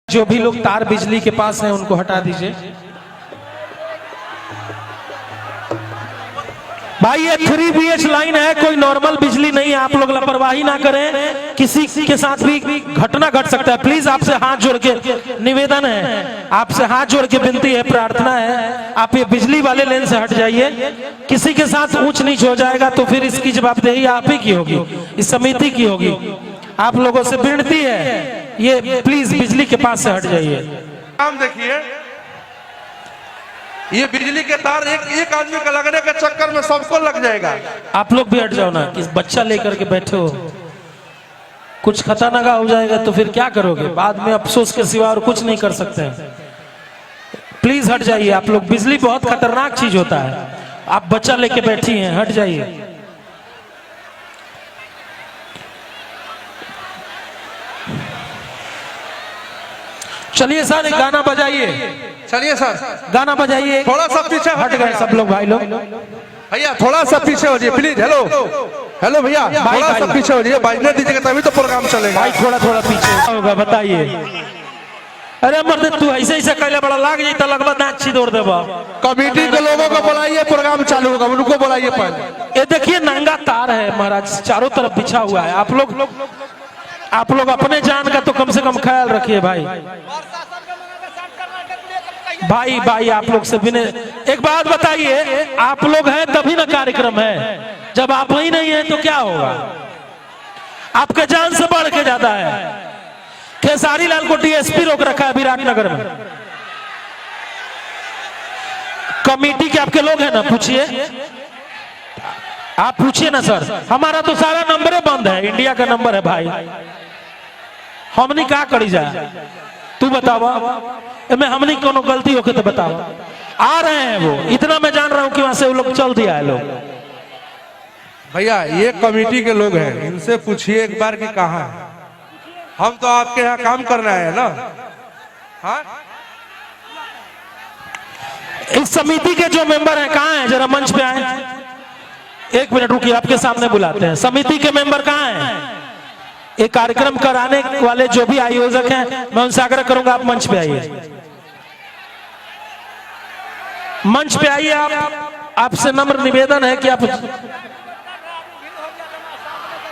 जो भी लोग तार बिजली के पास हैं उनको हटा दीजिए। भाई ये 3 BH लाइन है, कोई नॉर्मल बिजली नहीं है। आप लोग लापरवाही ना करें, किसी के साथ भी घटना घट सकता है। प्लीज आपसे हाथ जोड़ के निवेदन है, आपसे हाथ जोड़ के विनती है, प्रार्थना है, आप ये बिजली वाले लेन से हट जाइए। किसी के साथ ऊंच नीच हो जाएगा तो फिर इसकी जवाबदेही आप ही की होगी, इस समिति की होगी। आप लोगों से विनती है, ये प्लीज बिजली के पास से हट जाइए। काम देखिए, ये बिजली के तार एक आदमी का लगने के चक्कर में सबको लग जाएगा। आप लोग भी हट जाओ ना, किस बच्चा लेकर के बैठे हो, कुछ खतरनाक हो जाएगा तो फिर क्या करोगे? बाद में अफसोस के सिवा और कुछ नहीं कर सकते हैं। प्लीज हट जाइए आप लोग, बिजली बहुत खतरनाक चीज होता है। आप बच्चा लेके बैठी हैं, हट जाइए। चलिए सर एक गाना बजाइए, चलिए सर गाना बजाइए। थोड़ा सा पीछे हट गए सब लोग, भाई लोग। भैया थोड़ा सा पीछे हो जाइए प्लीज। हेलो हेलो भैया, थोड़ा सा पीछे हो जाइए, बाजने दीजिएगा तभी तो प्रोग्राम चलेगा। भाई थोड़ा थोड़ा पीछे होगा, बताइए। अरे मर्द तू ऐसे ऐसे कहले बड़ा लाग जाता, लगभग नाच छिदोड़ देबा। कमेटी के लोगों को बुलाइए, प्रोग्राम चालू होगा, उनको बुलाइए पहले। ये देखिए नंगा तार है महाराज, चारों तरफ बिछा हुआ है। आप लोग अपने जान का तो कम से कम ख्याल रखिए भाई। भाई आप लोग से बिना एक बात बताइए, आप लोग हैं तभी ना कार्यक्रम है, जब आप ही नहीं है तो क्या होगा? आपके जान से बढ़ के ज्यादा है। खेसारी लाल को DSP रोक रखा है विराटनगर में। कमेटी के आपके लोग हैं ना, पूछिए, आप पूछिए ना सर। हमारा तो सारा नंबर बंद है, इंडिया का नंबर है भाई, हमने क्या करी जाए? तू बतावा, मैं हमने कोनो गलती होके तो बतावा। आ रहे हैं वो, इतना मैं जान रहा हूं कि वहां से वो लोग चल दिया है लोग। भैया ये कमेटी के लोग हैं, इनसे पूछिए एक बार कि कहाँ है। हम तो आपके यहाँ काम करना है ना। हाँ इस समिति के जो मेंबर हैं कहाँ हैं? जरा मंच पे आए। एक मिनट रुकिए, आपके सामने बुलाते हैं। समिति के मेंबर कहाँ हैं? एक कार्यक्रम कराने वाले जो भी आयोजक हैं, मैं उनसे आग्रह करूंगा आप मंच पे आइए, मंच पे आइए। आपसे नम्र निवेदन है कि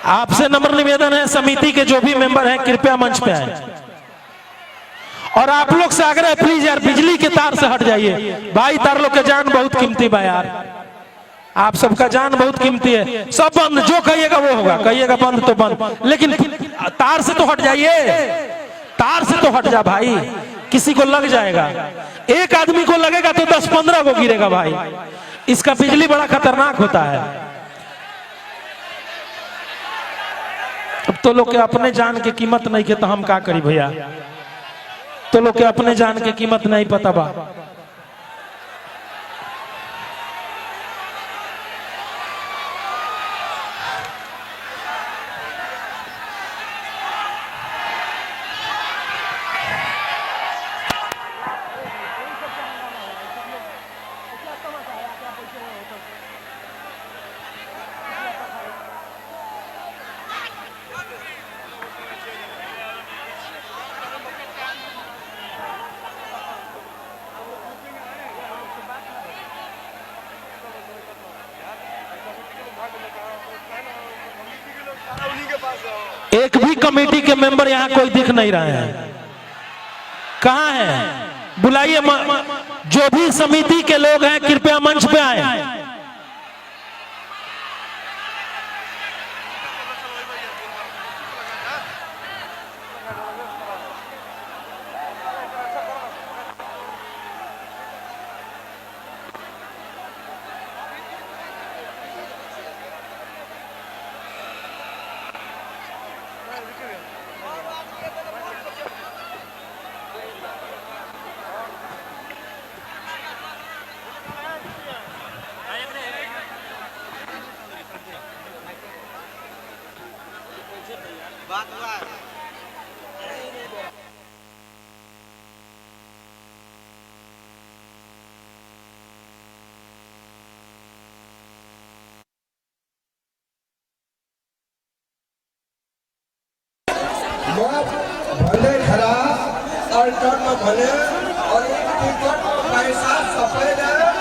आपसे नम्र निवेदन है, समिति के जो भी मेंबर हैं कृपया मंच पे आए। और आप लोग से आग्रह है प्लीज यार, बिजली के तार से हट जाइए भाई। तार लोग के जान बहुत कीमती बा यार, आप सबका जान बहुत कीमती है। सब बंद, जो कहिएगा वो होगा, कहिएगा बंद तो बंद, लेकिन तार से तो हट जाइए, तार से तो हट जा भाई, किसी को लग जाएगा। एक आदमी को लगेगा तो 10-15 को गिरेगा भाई। इसका बिजली बड़ा खतरनाक होता है। अब तो लोग के अपने जान की कीमत नहीं के तो हम क्या करी भैया? तो लोग के अपने जान की कीमत नहीं पता बा। एक भी कमेटी के मेंबर यहाँ कोई दिख नहीं रहे हैं, कहाँ हैं? बुलाइए, जो भी समिति के लोग हैं कृपया मंच पे आए। लालटेन में भले और एक टिकट पैसा सफेद है